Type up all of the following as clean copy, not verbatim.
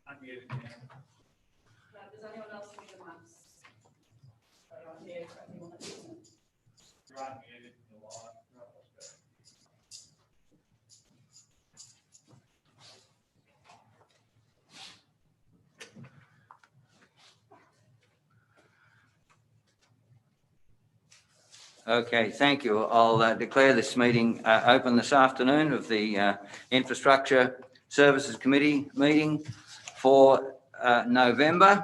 Unmuted. Does anyone else need a mask? Around here, if anyone needs it. You're unmuted. You're live. Okay, thank you. I'll declare this meeting open this afternoon of the Infrastructure Services Committee meeting for November.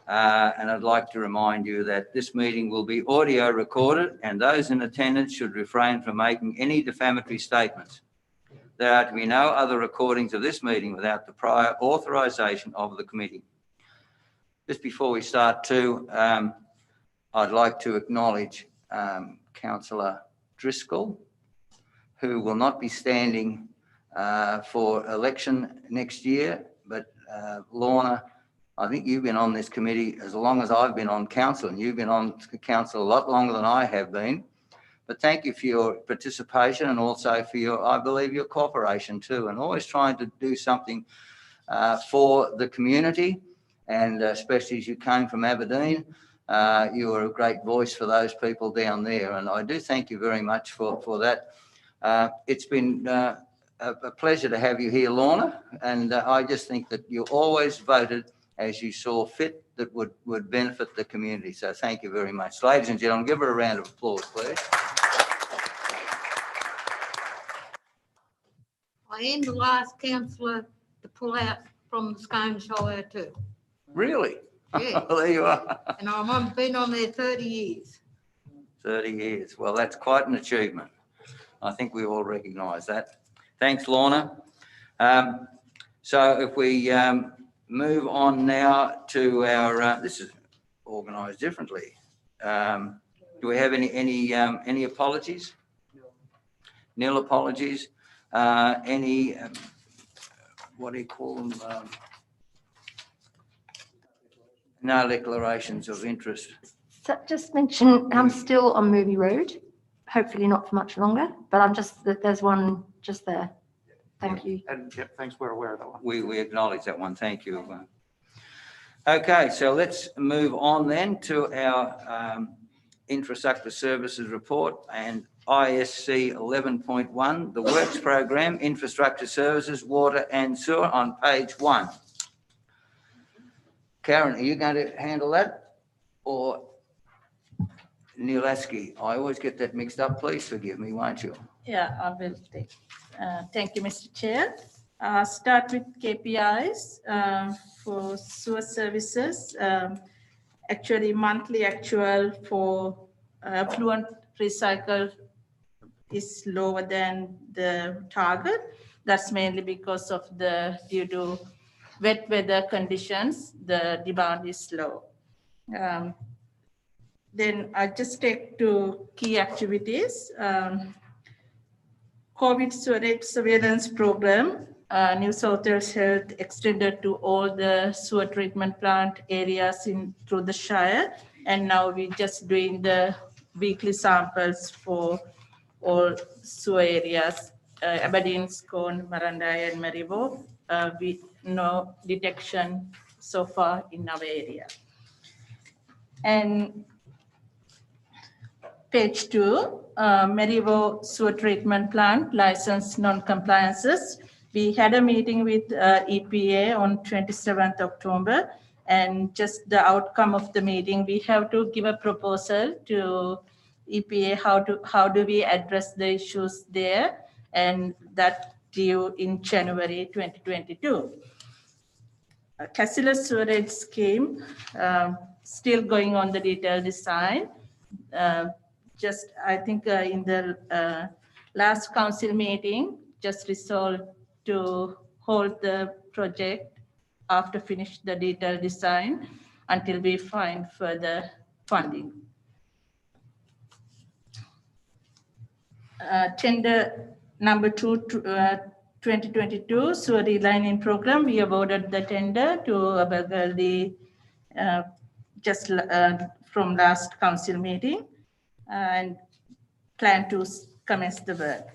And I'd like to remind you that this meeting will be audio recorded and those in attendance should refrain from making any defamatory statements. There are to be no other recordings of this meeting without the prior authorisation of the committee. Just before we start too, I'd like to acknowledge Councillor Driscoll, who will not be standing for election next year, but Lorna, I think you've been on this committee as long as I've been on council, and you've been on council a lot longer than I have been. But thank you for your participation and also for your, I believe, your cooperation too, and always trying to do something for the community. And especially as you came from Aberdeen, you were a great voice for those people down there. And I do thank you very much for that. It's been a pleasure to have you here, Lorna. And I just think that you always voted as you saw fit that would benefit the community. So thank you very much. Ladies and gentlemen, give her a round of applause, please. I am the last councillor to pull out from the Scone Shire too. Really? Yeah. Well, there you are. And I've been on there 30 years. 30 years. Well, that's quite an achievement. I think we all recognise that. Thanks, Lorna. So if we move on now to our, this is organised differently. Do we have any apologies? Nil apologies. Any, what do you call them? No declarations of interest. So just mention, I'm still on Movie Road, hopefully not for much longer, but I'm just, there's one just there. Thank you. And yep, thanks, we're aware of that one. We acknowledge that one. Thank you. Okay, so let's move on then to our Infrastructure Services Report and ISC 11.1, the Works Program, Infrastructure Services, Water and Sewer on page 1. Karen, are you going to handle that? Or Neil Askey? I always get that mixed up. Please forgive me, won't you? Yeah, I will take. Thank you, Mr. Chair. Start with KPIs for sewer services. Actually, monthly actual for affluent recycle is lower than the target. That's mainly because of due to wet weather conditions, the demand is low. Then I just take to key activities. COVID sewerage surveillance program, New South Wales Health extended to all the sewer treatment plant areas through the Shire. And now we're just doing the weekly samples for all sewer areas, Aberdeen, Scone, Marandai and Maribo. With no detection so far in our area. And page 2, Maribo sewer treatment plant license non-compliances. We had a meeting with EPA on 27th October, and just the outcome of the meeting, we have to give a proposal to EPA how do we address the issues there, and that due in January 2022. Cassilis sewerage scheme, still going on the detailed design. Just I think in the last council meeting, just resolved to hold the project after finish the detailed design until we find further funding. Tender number 2, 2022 sewer relining program. We awarded the tender to Abergaldi just from last council meeting and plan to commence the work.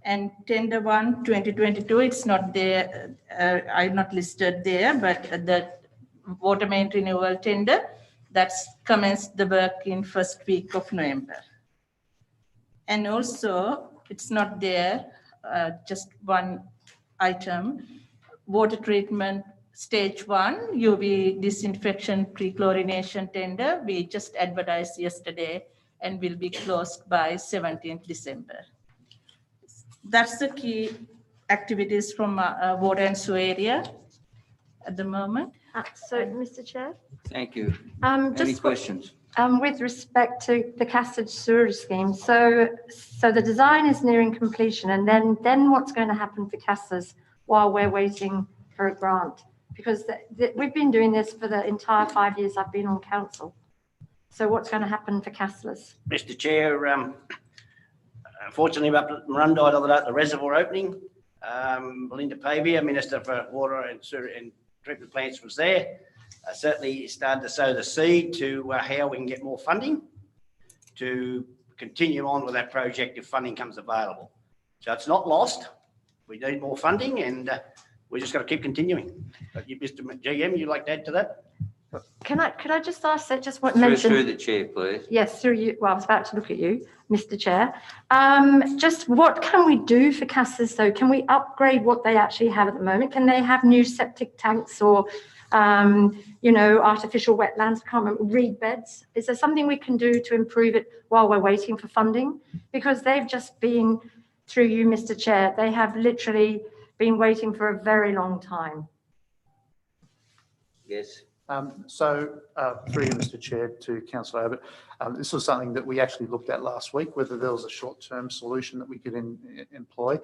And tender 1, 2022, it's not there, I'm not listed there, but the water main renewal tender, that's commenced the work in first week of November. And also, it's not there, just one item, water treatment stage 1, UV disinfection pre-chlorination tender. We just advertised yesterday and will be closed by 17th December. That's the key activities from water and sewer area at the moment. So, Mr. Chair, Thank you. Any just questions? with respect to the Cassage sewerage scheme, so the design is nearing completion, and then what's going to happen for Cassage while we're waiting for a grant? Because we've been doing this for the entire 5 years I've been on council. So what's going to happen for Cassage? Mr. Chair, unfortunately, up at Murundai the other day at the reservoir opening, Belinda Pavia, Minister for Water and Sewer and Treatment Plants, was there. Certainly started to sow the seed to how we can get more funding to continue on with that project if funding comes available. So it's not lost. We need more funding, and we just got to keep continuing. But you, Mr. GM, you'd like to add to that? Could I just ask that, just what Through mention? the chair, please. Yes, through you. Well, I was about to look at you, Mr. Chair. Just what can we do for Cassage though? Can we upgrade what they actually have at the moment? Can they have new septic tanks or, artificial wetlands? I can't remember, reed beds. Is there something we can do to improve it while we're waiting for funding? Because they've just been, through you, Mr. Chair, they have literally been waiting for a very long time. Yes. Through you, Mr. Chair, to Councillor Abbott, this was something that we actually looked at last week, whether there was a short-term solution that we could employ.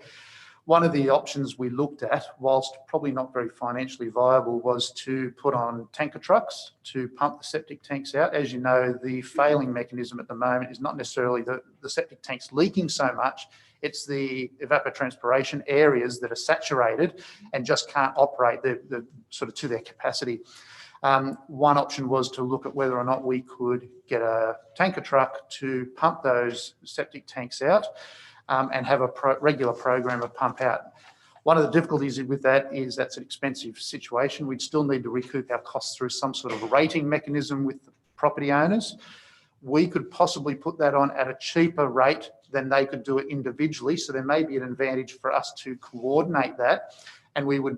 One of the options we looked at, whilst probably not very financially viable, was to put on tanker trucks to pump the septic tanks out. As you know, the failing mechanism at the moment is not necessarily the septic tanks leaking so much, it's the evapotranspiration areas that are saturated and just can't operate the sort of to their capacity. One option was to look at whether or not we could get a tanker truck to pump those septic tanks out and have a regular program of pump out. One of the difficulties with that is that's an expensive situation. We'd still need to recoup our costs through some sort of a rating mechanism with the property owners. We could possibly put that on at a cheaper rate than they could do it individually. So there may be an advantage for us to coordinate that, and we would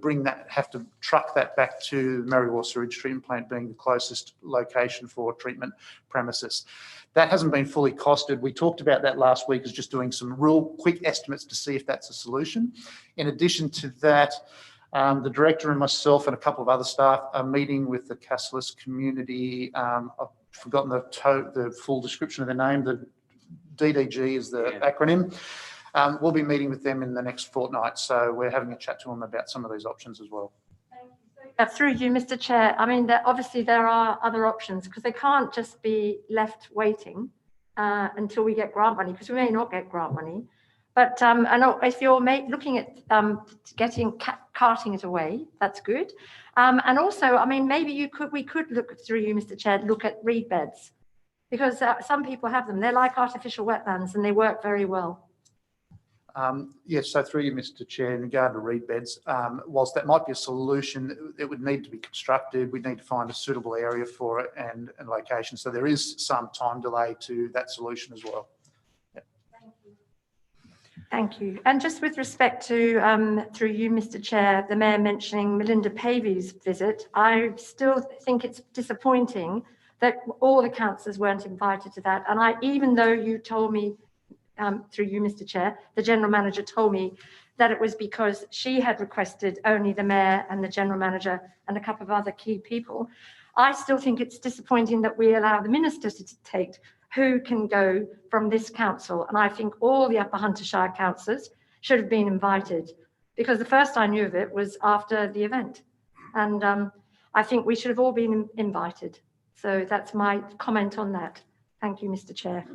have to truck that back to the Merriwar Sewage Treatment Plant being the closest location for treatment premises. That hasn't been fully costed. We talked about that last week as just doing some real quick estimates to see if that's a solution. In addition to that, the director and myself and a couple of other staff are meeting with the Cassage community. I've forgotten the full description of their name. The DDG is the acronym. We'll be meeting with them in the next fortnight. So we're having a chat to them about some of these options as well. Through you, Mr. Chair, I mean, obviously there are other options because they can't just be left waiting until we get grant money, because we may not get grant money. But and if you're looking at carting it away, that's good. And also, I mean, maybe we could look through you, Mr. Chair, look at reed beds, because some people have them. They're like artificial wetlands and they work very well. Yes, so through you, Mr. Chair, in regard to reed beds, whilst that might be a solution, it would need to be constructed. We'd need to find a suitable area for it and location. So there is some time delay to that solution as well. Yep. Thank you. And just with respect to, through you, Mr. Chair, the Mayor mentioning Melinda Pavey's visit, I still think it's disappointing that all the councillors weren't invited to that. And even though you told me, through you, Mr. Chair, the General Manager told me that it was because she had requested only the Mayor and the General Manager and a couple of other key people. I still think it's disappointing that we allow the Minister to dictate who can go from this council. And I think all the Upper Hunter Shire councillors should have been invited, because the first I knew of it was after the event. And I think we should have all been invited. So that's my comment on that. Thank you, Mr. Chair.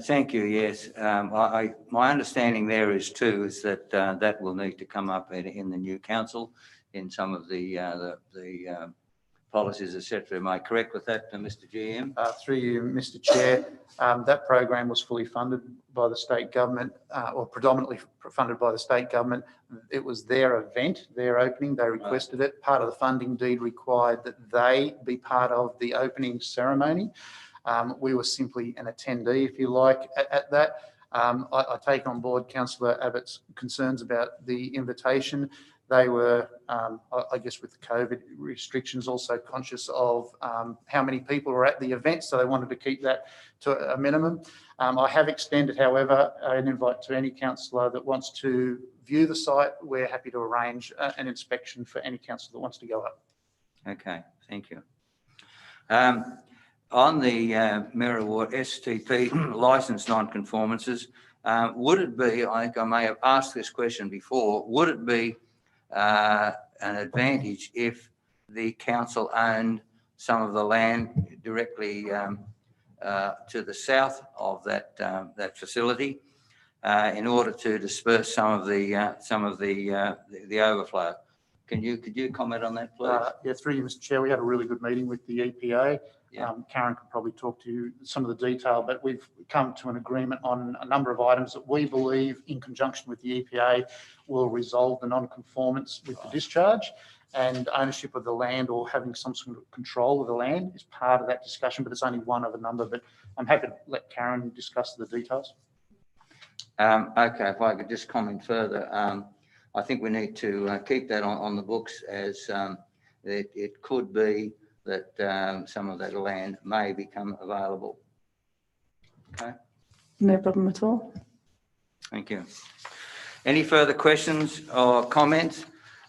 Thank you. Yes, my understanding there is that that will need to come up in the new council in some of the policies, etc. Am I correct with that, Mr. GM? Through you, Mr. Chair, that program was fully funded by the state government, or predominantly funded by the state government. It was their event, their opening. They requested it. Part of the funding deed required that they be part of the opening ceremony. We were simply an attendee, if you like, at that. I take on board Councillor Abbott's concerns about the invitation. They were, I guess, with the COVID restrictions, also conscious of how many people were at the event, so they wanted to keep that to a minimum. I have extended, however, an invite to any councillor that wants to view the site. We're happy to arrange an inspection for any councillor that wants to go up. Okay, thank you. On the Mirror Ward STP licence non-conformances, would it be, I think I may have asked this question before, would it be an advantage if the council owned some of the land directly to the south of that facility in order to disperse some of the overflow? Could you comment on that, please? Yeah, through you, Mr. Chair, we had a really good meeting with the EPA. Yeah. Karen could probably talk to you some of the detail, but we've come to an agreement on a number of items that we believe, in conjunction with the EPA, will resolve the non-conformance with the discharge, and ownership of the land or having some sort of control of the land is part of that discussion, but it's only one of a number. But I'm happy to let Karen discuss the details. Okay, if I could just comment further. I think we need to keep that on the books, as it could be that some of that land may become available. Okay. No problem at all. Thank you. Any further questions or comments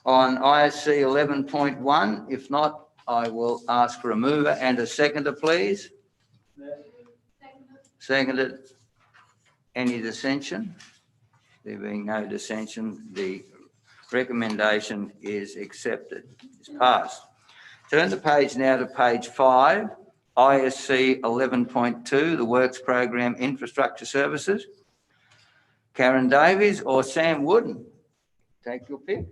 on ISC 11.1? If not, I will ask for a mover and a seconder, please. Seconded. Any dissension? There being no dissension, the recommendation is accepted. It's passed. Turn the page now to page 5, ISC 11.2, the Works Program Infrastructure Services. Karen Davies or Sam Wooden? Take your pick.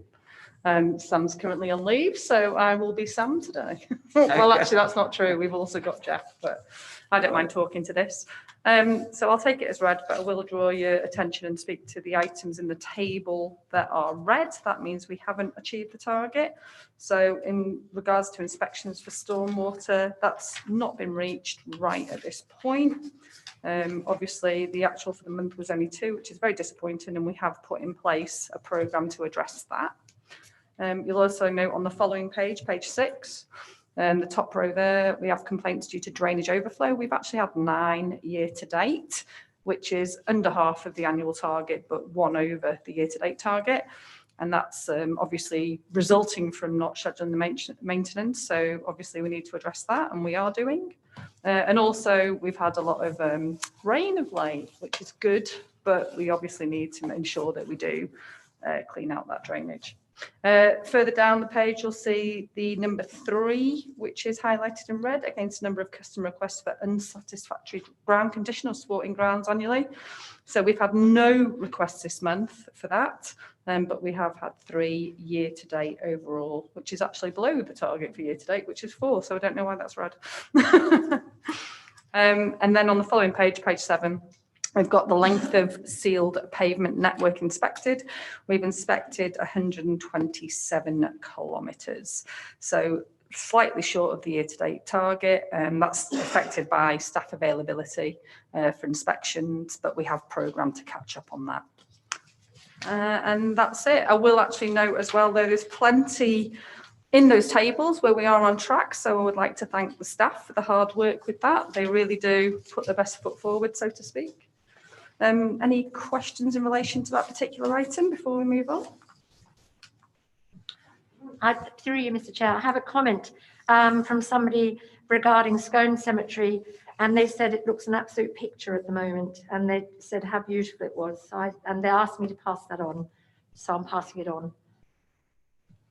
Sam's currently on leave, so I will be Sam today. Well, actually, that's not true. We've also got Jeff, but I don't mind talking to this. So I'll take it as read, but I will draw your attention and speak to the items in the table that are red. That means we haven't achieved the target. So in regards to inspections for stormwater, that's not been reached right at this point. Obviously, the actual for the month was only 2, which is very disappointing, and we have put in place a programme to address that. You'll also note on the following page, page 6, the top row there, we have complaints due to drainage overflow. We've actually had 9 year to date, which is under half of the annual target, but 1 over the year to date target. And that's obviously resulting from not scheduling the maintenance. So obviously we need to address that, and we are doing. And also we've had a lot of rain of late, which is good, but we obviously need to ensure that we do clean out that drainage. Further down the page, you'll see the number 3, which is highlighted in red, against a number of customer requests for unsatisfactory ground condition or sporting grounds annually. So we've had no requests this month for that, but we have had 3 year to date overall, which is actually below the target for year to date, which is 4. So I don't know why that's red. And then on the following page, page 7, we've got the length of sealed pavement network inspected. We've inspected 127 kilometres. So slightly short of the year-to-date target, and that's affected by staff availability for inspections, but we have programmed to catch up on that. And that's it. I will actually note as well, though, there's plenty in those tables where we are on track. So I would like to thank the staff for the hard work with that. They really do put their best foot forward, so to speak. Any questions in relation to that particular item before we move on? Through you, Mr. Chair, I have a comment from somebody regarding Scone Cemetery, and they said it looks an absolute picture at the moment, and they said how beautiful it was. So and they asked me to pass that on, so I'm passing it on.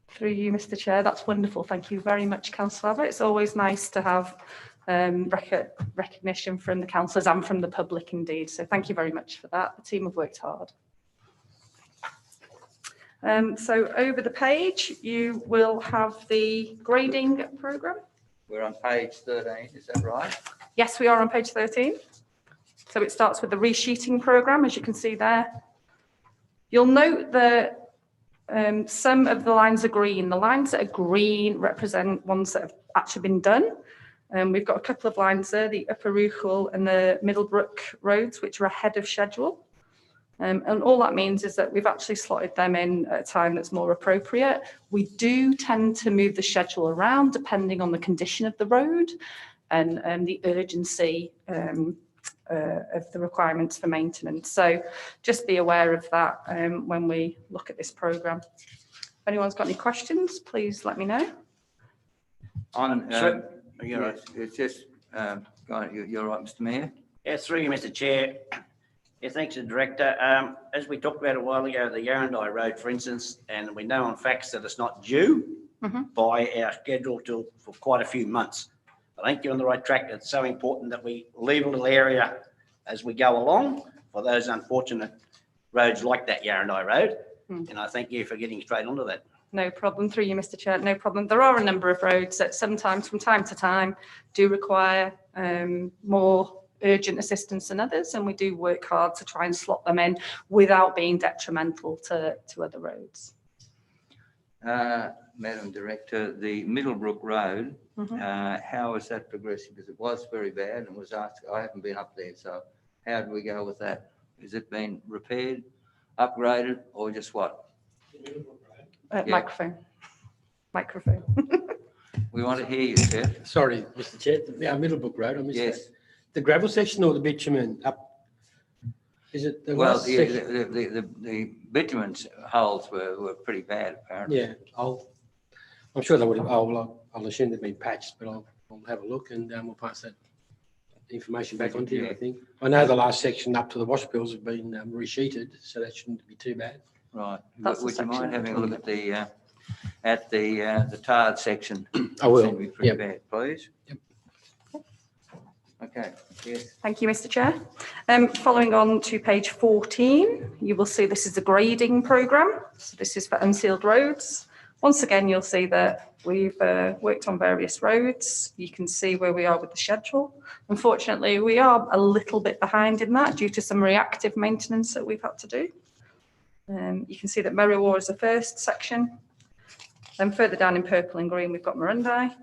Through you, Mr. Chair, that's wonderful. Thank you very much, Councillor Abbott. It's always nice to have recognition from the councillors and from the public indeed. So thank you very much for that. The team have worked hard. So over the page, you will have the grading programme. We're on page 13, is that right? Yes, we are on page 13. So it starts with the Resheeting Program, as you can see there. You'll note that some of the lines are green. The lines that are green represent ones that have actually been done. We've got a couple of lines there, the Upper Ruchel and the Middlebrook roads, which are ahead of schedule. And all that means is that we've actually slotted them in at a time that's more appropriate. We do tend to move the schedule around depending on the condition of the road and the urgency of the requirements for maintenance. So just be aware of that when we look at this programme. If anyone's got any questions, please let me know. On, You're right. yes, it's just, you're right, Mr Mayor. Yeah, through you, Mr Chair. Yeah, thanks to the Director. As we talked about a while ago, the Yarrandai Road, for instance, and we know on facts that it's not due by our schedule for quite a few months. I think you're on the right track. It's so important that we leave a little area as we go along for those unfortunate roads like that Yarrandai Road. And I thank you for getting straight onto that. No problem. Through you, Mr Chair, no problem. There are a number of roads that sometimes from time to time do require more urgent assistance than others, and we do work hard to try and slot them in without being detrimental to other roads. Madam Director, the Middlebrook Road, how is that progressing? Because it was very bad and was asked, I haven't been up there, so how do we go with that? Has it been repaired, upgraded, or just what? Yeah. Microphone. We want to hear you, Jeff. Sorry, Mr Chair, Middlebrook Road, I missed Yes. that. The gravel section or the bitumen up? Is it the Well, last section? the bitumen holes were pretty bad, apparently. Yeah, I'm sure they would have, I'll assume they've been patched, but I'll have a look and we'll pass that information back on to you, I think. I know the last section up to the wash bills have been resheeted, so that shouldn't be too bad. Right. That's the Would you mind section. having a look at the tarred section? I will, Seemed to be pretty yep. bad, please. Yep. Okay, yes. Thank you, Mr Chair. Following on to page 14, you will see this is the grading programme. So this is for unsealed roads. Once again, you'll see that we've worked on various roads. You can see where we are with the schedule. Unfortunately, we are a little bit behind in that due to some reactive maintenance that we've had to do. You can see that Merriwar is the first section. Then further down in purple and green, we've got Murundai.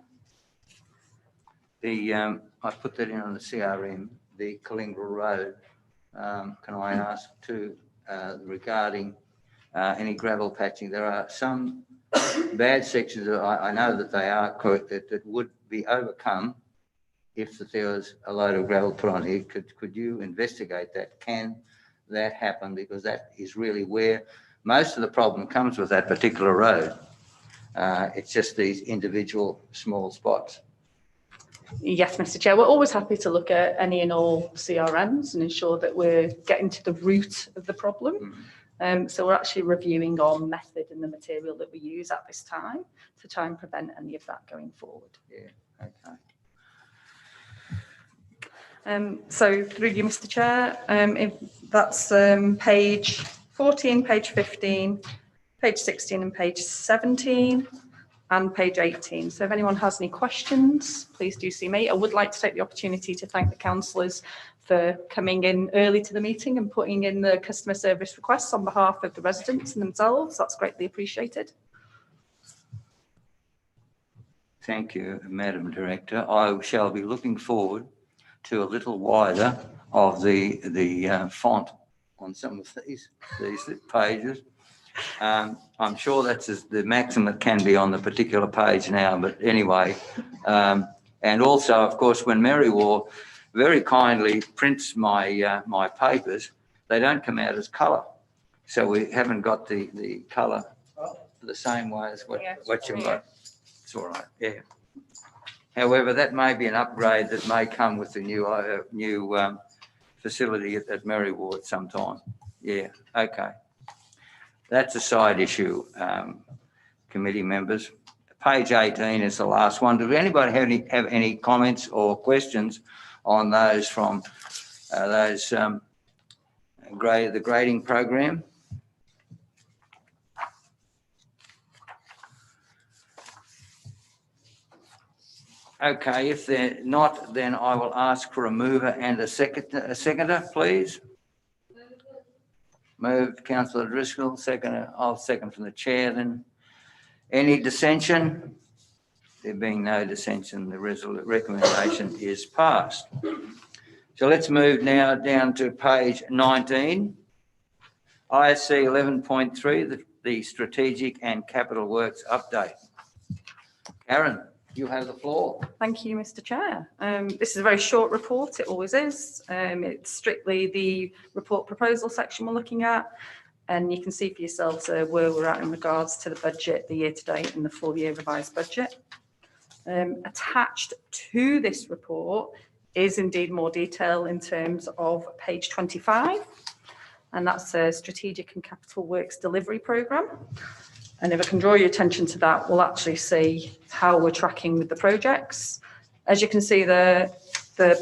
I put that in on the CRM, the Collingwood Road. Can I ask regarding any gravel patching? There are some bad sections that I know that they are correct that would be overcome if there was a load of gravel put on here. Could you investigate that? Can that happen? Because that is really where most of the problem comes with that particular road. It's just these individual small spots. Yes, Mr Chair, we're always happy to look at any and all CRMs and ensure that we're getting to the root of the problem. So we're actually reviewing our method and the material that we use at this time to try and prevent any of that going forward. Yeah, okay. So through you, Mr Chair, that's page 14, page 15, page 16 and page 17. And page 18. So if anyone has any questions, please do see me. I would like to take the opportunity to thank the councillors for coming in early to the meeting and putting in the customer service requests on behalf of the residents and themselves. That's greatly appreciated. Thank you, Madam Director. I shall be looking forward to a little wider of the font on some of these pages. I'm sure that's the maximum that can be on the particular page now, but anyway. And also, of course, when Merriwar very kindly prints my papers, they don't come out as colour. So we haven't got the colour the same way as what you've got. It's all right, yeah. However, that may be an upgrade that may come with the new facility at Merriwar at some time. Yeah, okay. That's a side issue, committee members. Page 18 is the last one. Does anybody have any comments or questions on those from the grading program? Okay, if they're not, then I will ask for a mover and a seconder, please. Moved, councillor Driscoll, seconder, I'll second from the chair then. Any dissension? There being no dissension, the recommendation is passed. So let's move now down to page 19. ISC 11.3, the Strategic and Capital Works Update. Karen, you have the floor. Thank you, Mr. Chair. This is a very short report, it always is. It's strictly the report proposal section we're looking at, and you can see for yourselves where we're at in regards to the budget, the year to date and the full year revised budget. Attached to this report is indeed more detail in terms of page 25, and that's a Strategic and Capital Works Delivery Program. And if I can draw your attention to that, we'll actually see how we're tracking with the projects. As you can see, the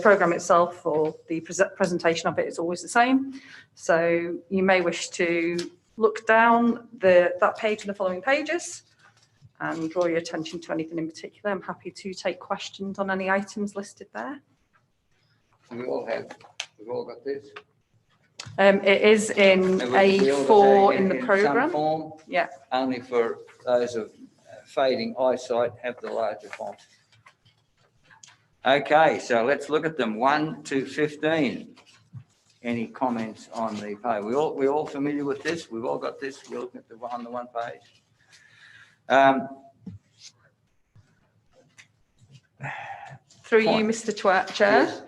programme itself or the presentation of it is always the same. So you may wish to look down that page and the following pages and draw your attention to anything in particular. I'm happy to take questions on any items listed there. We've all got this. It is in A4 in the programme. Yeah. Only for those of fading eyesight have the larger font. Okay, so let's look at them 1 to 15. Any comments on the page? We all familiar with this? We've all got this. We're looking at on the one page. Through you, Mr. Chair. Yes.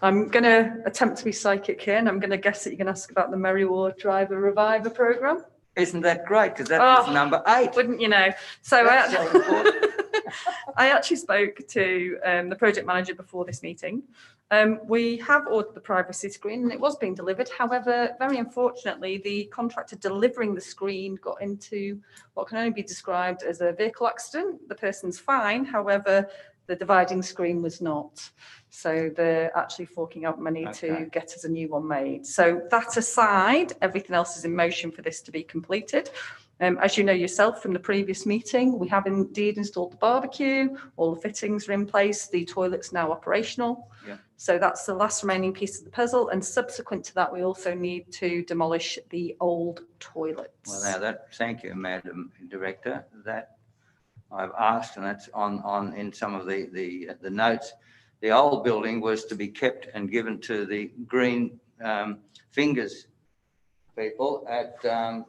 I'm going to attempt to be psychic here, and I'm going to guess that you're going to ask about the Merry Ward Driver Reviver Programme. Isn't that great? Because that's number 8. Wouldn't you know? So I actually spoke to the project manager before this meeting. We have ordered the privacy screen and it was being delivered. However, very unfortunately, the contractor delivering the screen got into what can only be described as a vehicle accident. The person's fine. However, the dividing screen was not. So they're actually forking out money to get us a new one made. So that aside, everything else is in motion for this to be completed. As you know yourself from the previous meeting, we have indeed installed the barbecue, all the fittings are in place, the toilet's now operational. Yeah. So that's the last remaining piece of the puzzle. And subsequent to that, we also need to demolish the old toilets. Well, now thank you, Madam Director. That I've asked, and that's in some of the notes. The old building was to be kept and given to the Green Fingers people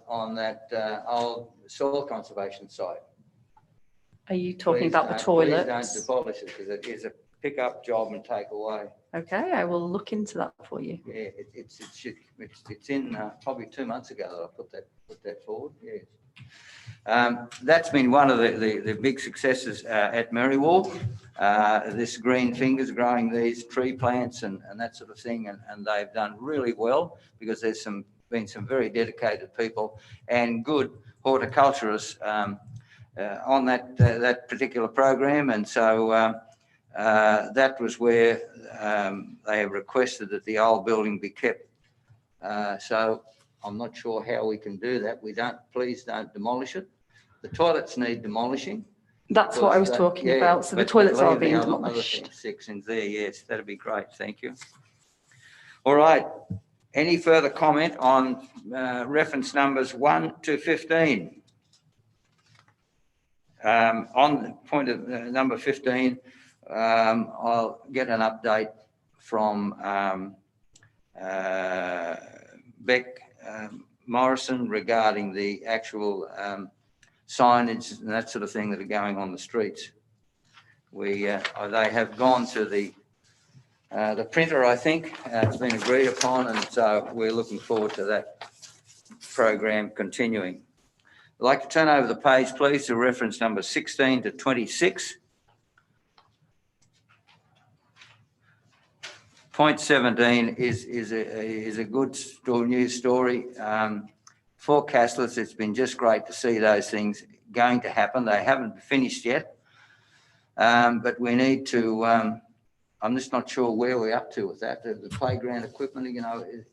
on that old soil conservation site. Are you talking about the toilets? Please don't demolish it because it is a pick up job and take away. Okay, I will look into that for you. Yeah, it's in probably 2 months ago that I put that forward. Yes. That's been one of the big successes at Merry Ward. This Green Fingers growing these tree plants and that sort of thing, and they've done really well because there's been some very dedicated people and good horticulturists on that particular program, and so that was where they have requested that the old building be kept. So I'm not sure how we can do that. Please don't demolish it. The toilets need demolishing. That's what I was talking about. So the toilets are being demolished. Other 6 in there, yes, that'd be great. Thank you. All right. Any further comment on reference numbers 1 to 15? On the point of number 15, I'll get an update from Beck Morrison regarding the actual signage and that sort of thing that are going on the streets. They have gone to the printer, I think. It's been agreed upon, and so we're looking forward to that program continuing. I'd like to turn over the page, please, to reference number 16 to 26. Point 17 is a good news story. For Castlers, it's been just great to see those things going to happen. They haven't finished yet, but we need to, I'm just not sure where we're up to with that. The playground equipment,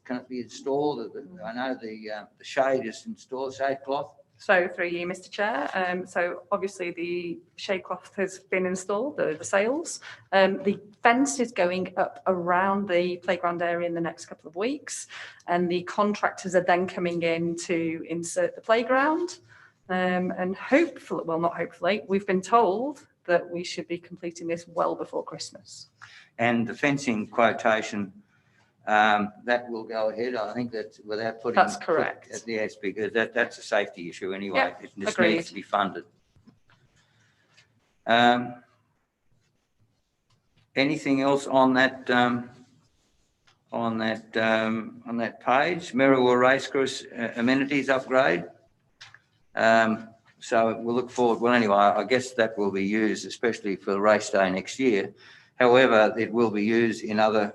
can it be installed? I know the shade is installed, shade cloth. So through you, Mr. Chair. So obviously the shade cloth has been installed, the sails. The fence is going up around the playground area in the next couple of weeks. And the contractors are then coming in to insert the playground. And hopefully, well, not hopefully, we've been told that we should be completing this well before Christmas. And the fencing quotation, that will go ahead, I think that without putting. That's correct. Yes, because that's a safety issue anyway. Yeah, It just agreed. needs to be funded. Anything else on that, on that page? Merrill Racecourse amenities upgrade. So we'll look forward. Well, anyway, I guess that will be used, especially for the race day next year. However, it will be used in other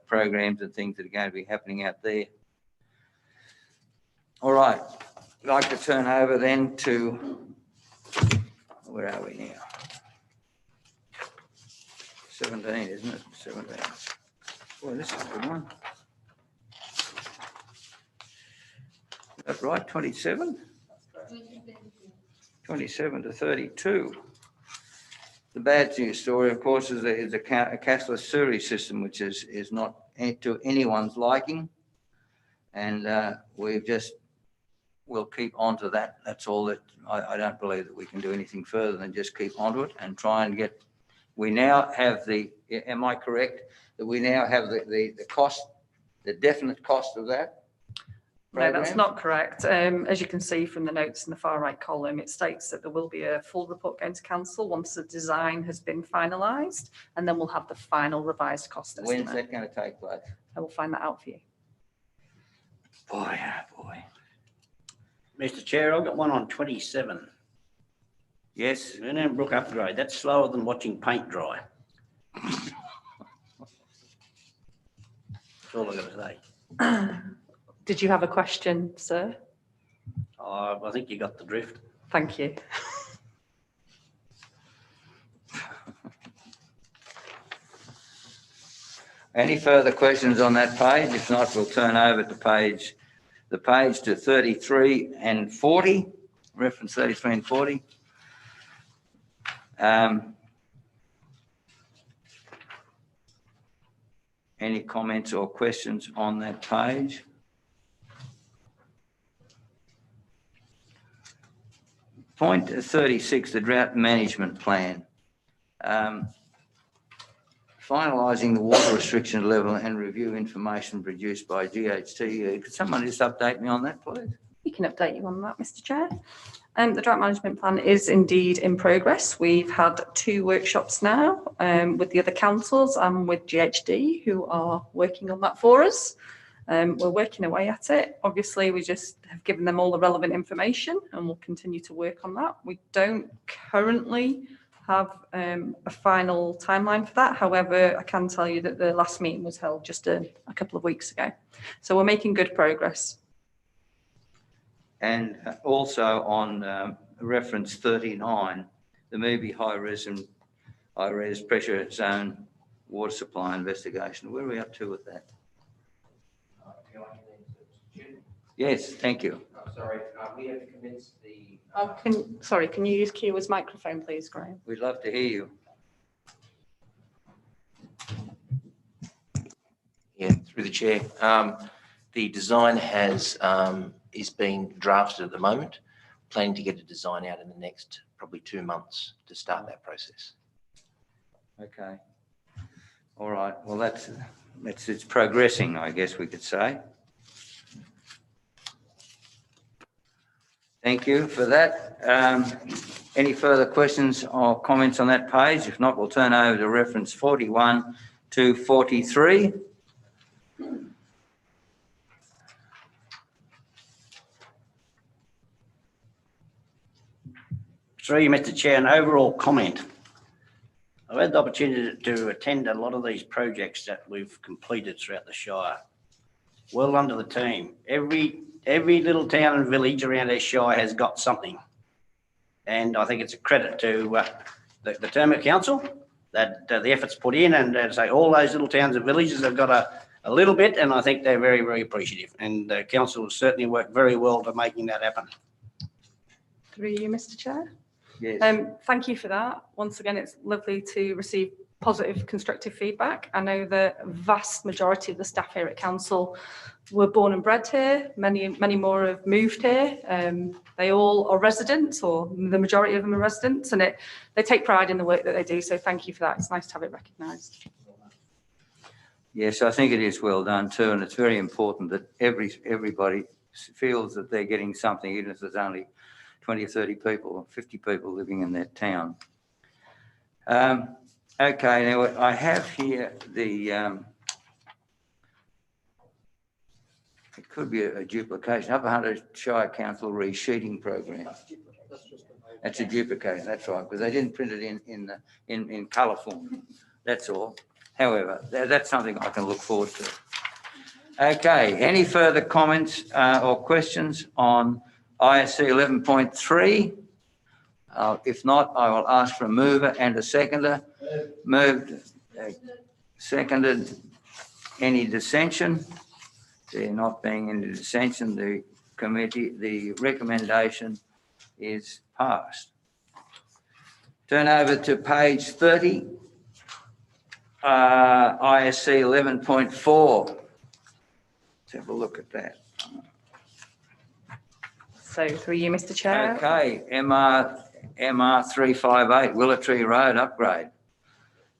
programs and things that are going to be happening out there. All right, I'd like to turn over then to, where are we now? 17, isn't it? 17. Well, this is a good one. Is that right? 27? 27 to 32. The bad news story, of course, is a cashless sewerage system, which is not to anyone's liking. And we'll keep on to that. That's all that, I don't believe that we can do anything further than just keep onto it and try and get, we now have am I correct, that we now have the cost, the definite cost of that? No, that's not correct. As you can see from the notes in the far right column, it states that there will be a full report going to council once the design has been finalised, and then we'll have the final revised cost estimate. When's that going to take place? I will find that out for you. Boy, oh boy. Mr. Chair, I've got one on 27. Yes. Brook upgrade. That's slower than watching paint dry. That's all I've got to say. Did you have a question, sir? I think you got the drift. Thank you. Any further questions on that page? If not, we'll turn over to the page to 33 and 40, reference 33 and 40. Any comments or questions on that page? Point 36, the drought management plan. Finalising the water restriction level and review information produced by GHT. Could someone just update me on that, please? We can update you on that, Mr. Chair. The drought management plan is indeed in progress. We've had 2 workshops now with the other councils and with GHD, who are working on that for us. We're working away at it. Obviously, we just have given them all the relevant information and we'll continue to work on that. We don't currently have a final timeline for that. However, I can tell you that the last meeting was held just a couple of weeks ago. So we're making good progress. And also on reference 39, the maybe high-res pressure zone water supply investigation. Where are we up to with that? Yes, thank you. Sorry, we have commenced the. Can you use Kira's microphone, please, Graham? We'd love to hear you. Yeah, through the chair. The design is being drafted at the moment. Planning to get a design out in the next probably 2 months to start that process. Okay. All right. Well, it's progressing, I guess we could say. Thank you for that. Any further questions or comments on that page? If not, we'll turn over to reference 41 to 43. Through you, Mr. Chair, an overall comment. I've had the opportunity to attend a lot of these projects that we've completed throughout the Shire. Well done to the team. Every little town and village around our Shire has got something. And I think it's a credit to the Terma Council that the efforts put in, and say all those little towns and villages have got a little bit, and I think they're very, very appreciative. And the council has certainly worked very well to making that happen. Through you, Mr. Chair. Yes. Thank you for that. Once again, it's lovely to receive positive, constructive feedback. I know the vast majority of the staff here at council were born and bred here. Many more have moved here. They all are residents, or the majority of them are residents, and they take pride in the work that they do. So thank you for that. It's nice to have it recognised. Yes, I think it is well done too, and it's very important that everybody feels that they're getting something, even if there's only 20 or 30 people or 50 people living in that town. Okay, now I have here the, it could be a duplication, Upper Hunter Shire Council Resheeting Program. That's a duplication, that's right, because they didn't print it in colour form, that's all. However, that's something I can look forward to. Okay, any further comments or questions on ISC 11.3? If not, I will ask for a mover and a seconder. Moved, seconded. Any dissension? There not being any dissension, the recommendation is passed. Turn over to page 30, ISC 11.4. Let's have a look at that. So through you, Mr. Chair. Okay, MR 358, Willow Tree Road upgrade.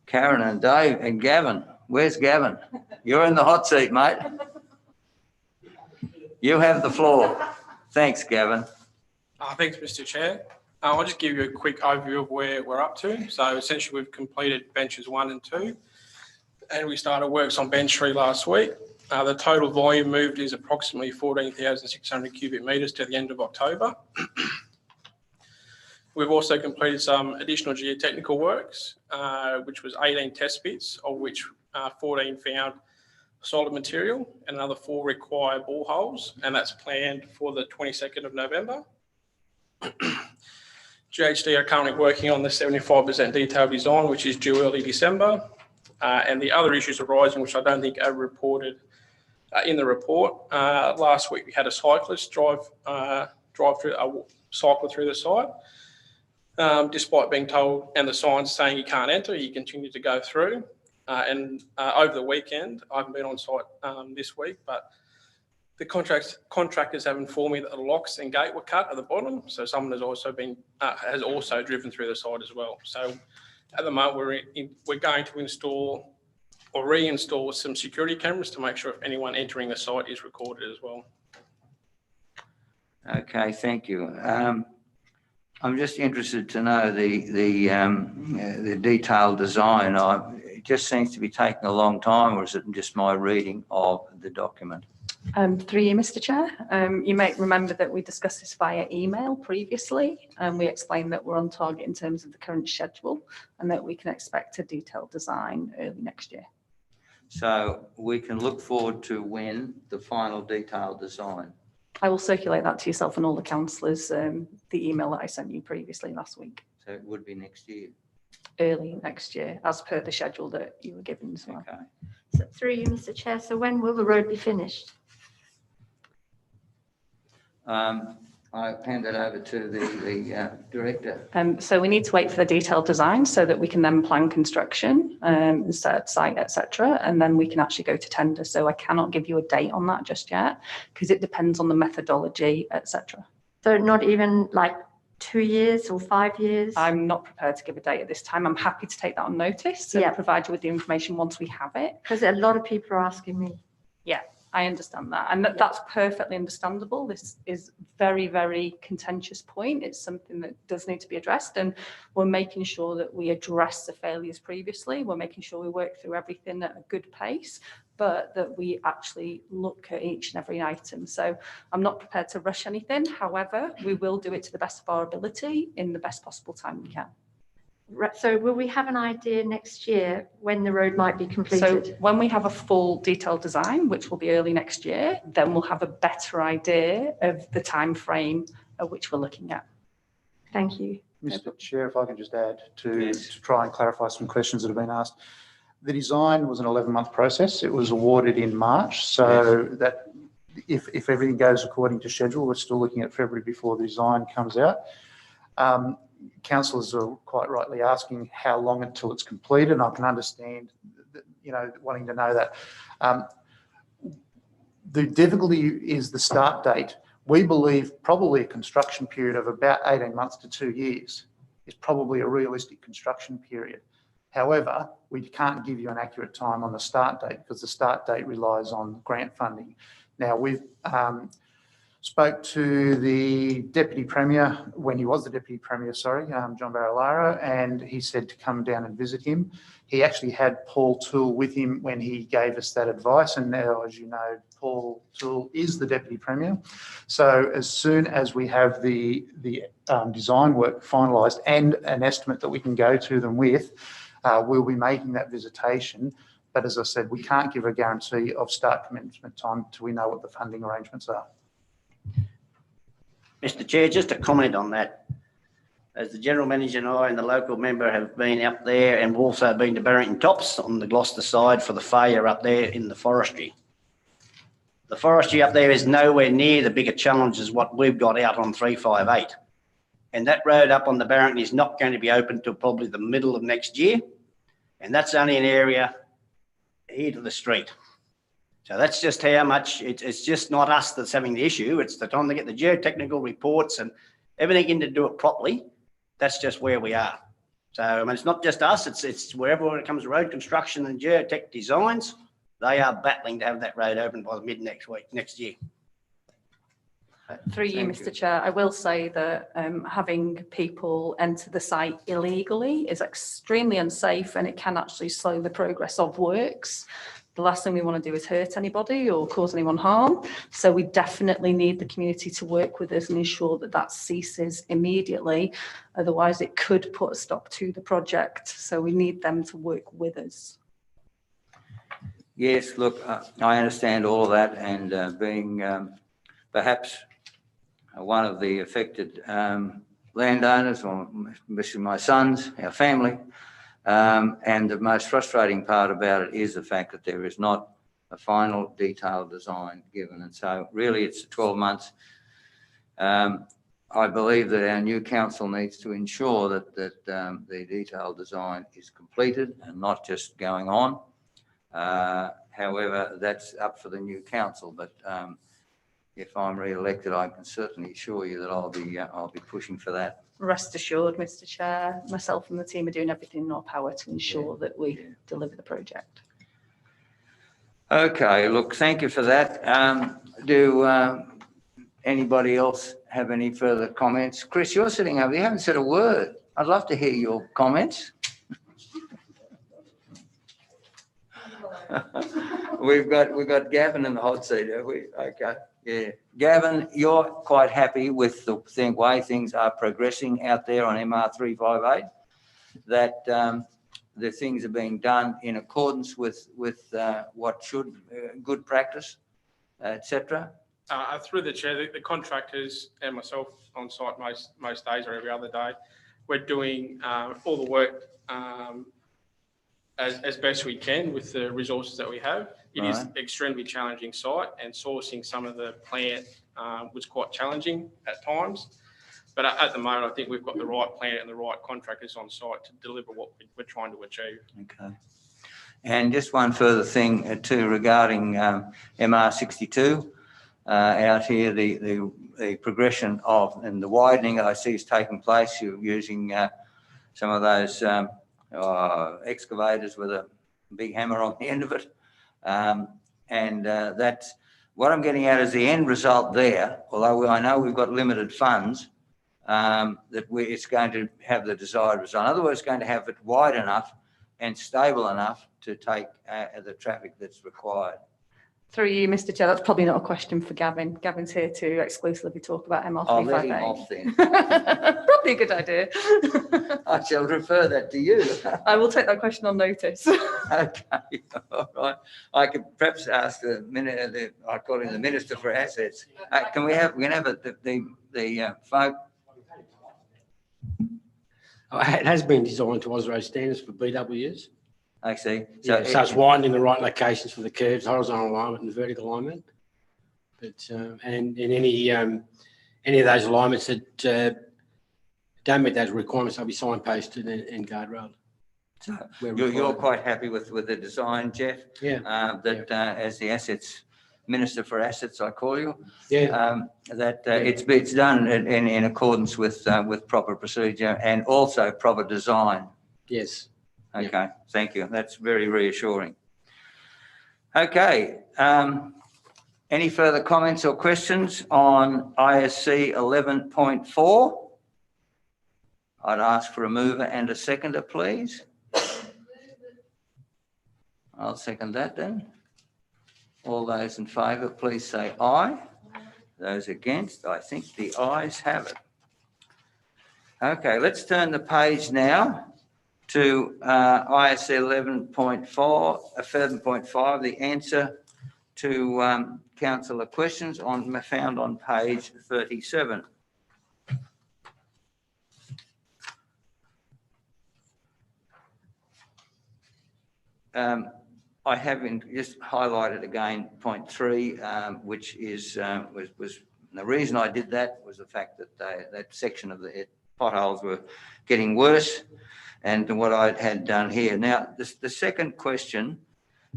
Karen and Dave and Gavin. Where's Gavin? You're in the hot seat, mate. You have the floor. Thanks, Gavin. Thanks, Mr. Chair. I'll just give you a quick overview of where we're up to. So essentially we've completed benches 1 and 2, and we started works on bench 3 last week. The total volume moved is approximately 14,600 cubic metres to the end of October. We've also completed some additional geotechnical works, which was 18 test bits, of which 14 found solid material and another 4 require boreholes, and that's planned for the 22nd of November. GHD are currently working on the 75% detailed design, which is due early December. And the other issues arising, which I don't think are reported in the report. Last week we had a cyclist cycle through the site. Despite being told and the signs saying he can't enter, he continued to go through. And over the weekend, I haven't been on site this week, but the contractors have informed me that the locks and gate were cut at the bottom. So someone has also driven through the site as well. So at the moment, we're going to install or reinstall some security cameras to make sure if anyone entering the site is recorded as well. Okay, thank you. I'm just interested to know the detailed design. It just seems to be taking a long time, or is it just my reading of the document? Through you, Mr. Chair. You might remember that we discussed this via email previously, and we explained that we're on target in terms of the current schedule and that we can expect a detailed design early next year. So we can look forward to when the final detailed design. I will circulate that to yourself and all the councillors, the email that I sent you previously last week. So it would be next year. Early next year, as per the schedule that you were given as well. Okay. So through you, Mr. Chair, so when will the road be finished? I hand it over to the director. So we need to wait for the detailed design so that we can then plan construction, set site, etc., and then we can actually go to tender. So I cannot give you a date on that just yet because it depends on the methodology, etc. So not even like 2 years or 5 years? I'm not prepared to give a date at this time. I'm happy to take that on notice and provide you with the information once we have it. Because a lot of people are asking me. Yeah, I understand that. And that's perfectly understandable. This is very, very contentious point. It's something that does need to be addressed. And we're making sure that we address the failures previously. We're making sure we work through everything at a good pace, but that we actually look at each and every item. So I'm not prepared to rush anything. However, we will do it to the best of our ability in the best possible time we can. So will we have an idea next year when the road might be completed? So when we have a full detailed design, which will be early next year, then we'll have a better idea of the time frame at which we're looking at. Thank you. Mr. Chair, if I can just add to try and clarify some questions that have been asked. The design was an 11-month process. It was awarded in March, so that if everything goes according to schedule, we're still looking at February before the design comes out. Councillors are quite rightly asking how long until it's completed, and I can understand, wanting to know that. The difficulty is the start date. We believe probably a construction period of about 18 months to 2 years is probably a realistic construction period. However, we can't give you an accurate time on the start date because the start date relies on grant funding. Now, we've spoke to the Deputy Premier, when he was the Deputy Premier, John Barilaro, and he said to come down and visit him. He actually had Paul Toole with him when he gave us that advice, and now, as you know, Paul Toole is the Deputy Premier. So as soon as we have the design work finalised and an estimate that we can go to them with, we'll be making that visitation. But as I said, we can't give a guarantee of start commencement time until we know what the funding arrangements are. Mr. Chair, just a comment on that. As the General Manager and I and the local member have been up there, and we've also been to Barrington Tops on the Gloucester side for the failure up there in the forestry. The forestry up there is nowhere near the bigger challenge as what we've got out on 358. And that road up on the Barrington is not going to be open till probably the middle of next year. And that's only an area here to the street. So that's just how much, it's just not us that's having the issue. It's the time to get the geotechnical reports and everything in to do it properly. That's just where we are. So, I mean, it's not just us, it's wherever when it comes to road construction and geotech designs, they are battling to have that road open by the mid next year. Through you, Mr. Chair, I will say that having people enter the site illegally is extremely unsafe, and it can actually slow the progress of works. The last thing we want to do is hurt anybody or cause anyone harm. So we definitely need the community to work with us and ensure that that ceases immediately. Otherwise, it could put a stop to the project. So we need them to work with us. Yes, look, I understand all of that, and being perhaps one of the affected landowners, or especially my sons, our family, and the most frustrating part about it is the fact that there is not a final detailed design given. And so really it's 12 months. I believe that our new council needs to ensure that the detailed design is completed and not just going on. However, that's up for the new council. But if I'm re-elected, I can certainly assure you that I'll be pushing for that. Rest assured, Mr. Chair, myself and the team are doing everything in our power to ensure that we deliver the project. Okay, look, thank you for that. Do anybody else have any further comments? Chris, you're sitting over, you haven't said a word. I'd love to hear your comments. We've got Gavin in the hot seat, have we? Okay. Yeah, Gavin, you're quite happy with the way things are progressing out there on MR 358, that the things are being done in accordance with what should good practice, etc. Through the chair, the contractors and myself on site most days or every other day, we're doing all the work as best we can with the resources that we have. It is extremely challenging site, and sourcing some of the plant was quite challenging at times. But at the moment, I think we've got the right plant and the right contractors on site to deliver what we're trying to achieve. Okay. And just one further thing too regarding MR62 out here, the progression of and the widening I see is taking place. You're using some of those excavators with a big hammer on the end of it. And that's what I'm getting at is the end result there, although I know we've got limited funds, it's going to have the desired result. In other words, it's going to have it wide enough and stable enough to take the traffic that's required. Through you, Mr. Chair, that's probably not a question for Gavin. Gavin's here to exclusively talk about MR 358. I'll let him off then. Probably a good idea. I shall refer that to you. I will take that question on notice. Okay, all right. I could perhaps ask I call him the Minister for Assets. Can we have the folk? It has been designed to Ausro standards for BWs. I see. So it's widened in the right locations for the curves, horizontal alignment and vertical alignment. But and in any of those alignments that don't meet those requirements, they'll be signposted and guardrailed. So you're quite happy with the design, Jeff? Yeah. As the assets minister for assets, I call you. Yeah. It's done in accordance with proper procedure and also proper design. Yes. Okay. Thank you. That's very reassuring. Okay. Any further comments or questions on ISC 11.4? I'd ask for a mover and a seconder, please. I'll second that then. All those in favour, please say aye. Those against, I think the ayes have it. Okay, let's turn the page now to ISC 11.5, the answer to councillor questions found on page 37. I have just highlighted again point 3, which is was the reason I did that was the fact that that section of the potholes were getting worse, and what I had done here. Now, the second question,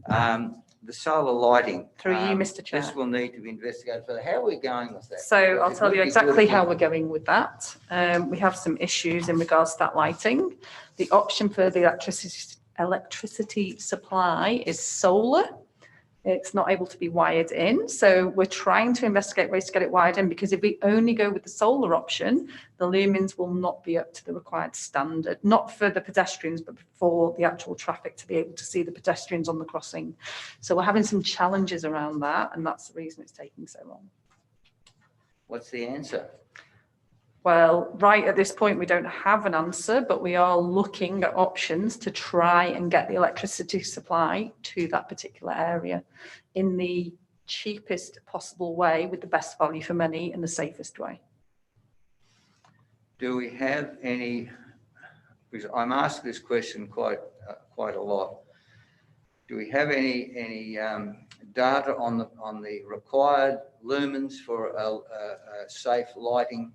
the solar lighting. Through you, Mr. Chair. This will need to be investigated further. How are we going with that? So I'll tell you exactly how we're going with that. We have some issues in regards to that lighting. The option for the electricity supply is solar. It's not able to be wired in. So we're trying to investigate ways to get it wired in, because if we only go with the solar option, the lumens will not be up to the required standard, not for the pedestrians, but for the actual traffic to be able to see the pedestrians on the crossing. So we're having some challenges around that, and that's the reason it's taking so long. What's the answer? Well, right at this point, we don't have an answer, but we are looking at options to try and get the electricity supply to that particular area in the cheapest possible way, with the best value for money and the safest way. Do we have any, because I'm asked this question quite a lot, do we have any data on the required lumens for a safe lighting?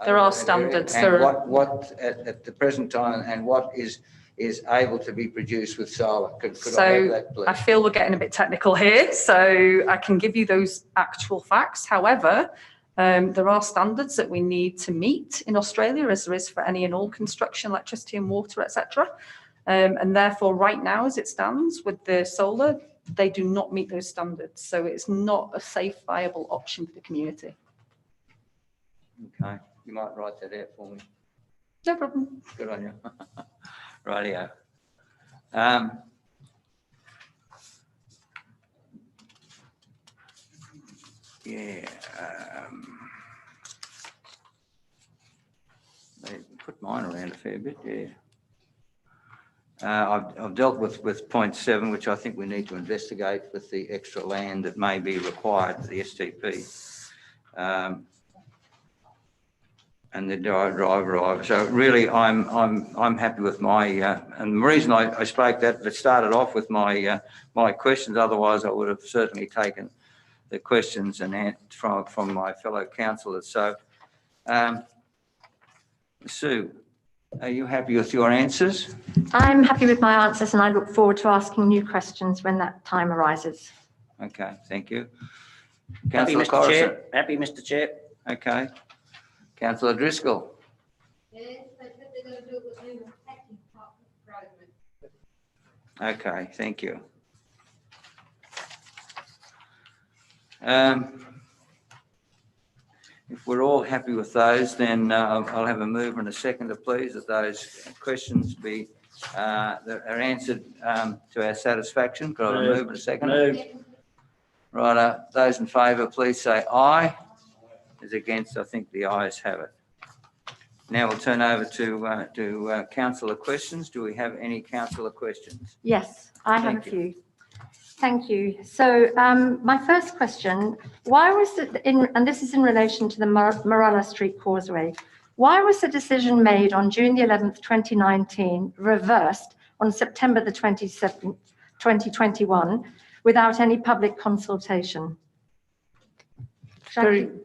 There are standards. And what at the present time, and what is able to be produced with solar? Could I have that, please? I feel we're getting a bit technical here, so I can give you those actual facts. However, there are standards that we need to meet in Australia, as there is for any and all construction, electricity and water, etc. And therefore, right now, as it stands with the solar, they do not meet those standards. So it's not a safe, viable option for the community. Okay, you might write that out for me. No problem. Good on you. Rightio. Yeah. They put mine around a fair bit, yeah. I've dealt with point 7, which I think we need to investigate with the extra land that may be required for the STP. And the driver. So really, I'm happy with my and the reason I spoke that it started off with my my questions. Otherwise, I would have certainly taken the questions and from my fellow councillors. So, Sue, are you happy with your answers? I'm happy with my answers, and I look forward to asking new questions when that time arises. Okay, thank you. Happy, Councillor Mr. Chair. Corrison. Happy, Mr. Chair. Okay. Councillor Driscoll. Yes, they said they're going to do it within the packing program. Okay, thank you. If we're all happy with those, then I'll have a mover and a seconder, please, that those questions be that are answered to our satisfaction. Could I have a mover and a seconder? Right, those in favour, please say aye. As against, I think the ayes have it. Now we'll turn over to councillor questions. Do we have any councillor questions? Yes, I have a few. Thank you. So my first question, why was it and this is in relation to the Morella Street Causeway, why was the decision made on June the 11th, 2019 reversed on September the 27th, 2021, without any public consultation? Through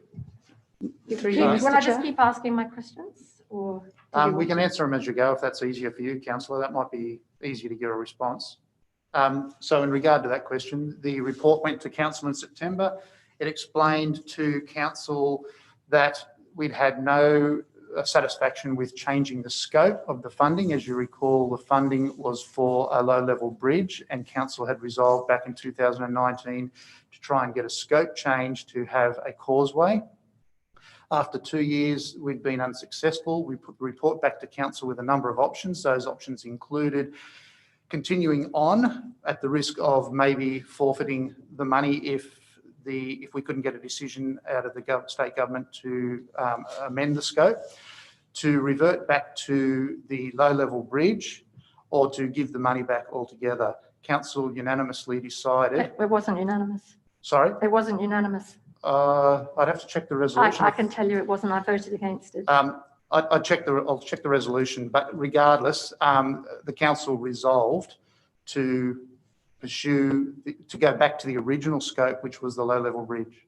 you, Will Mr. I just Chair. keep asking my questions, or? do you We want can to? answer them as you go, if that's easier for you, councillor. That might be easier to get a response. So in regard to that question, the report went to council in September. It explained to council that we'd had no satisfaction with changing the scope of the funding. As you recall, the funding was for a low-level bridge, and council had resolved back in 2019 to try and get a scope change to have a causeway. After 2 years, we'd been unsuccessful. We put the report back to council with a number of options. Those options included continuing on at the risk of maybe forfeiting the money if we couldn't get a decision out of the state government to amend the scope, to revert back to the low-level bridge, or to give the money back altogether. Council unanimously decided. It wasn't unanimous. Sorry? It wasn't unanimous. I'd have to check the resolution. I can tell you it wasn't. I voted against it. I'll check the resolution, but regardless, the council resolved to pursue, to go back to the original scope, which was the low-level bridge.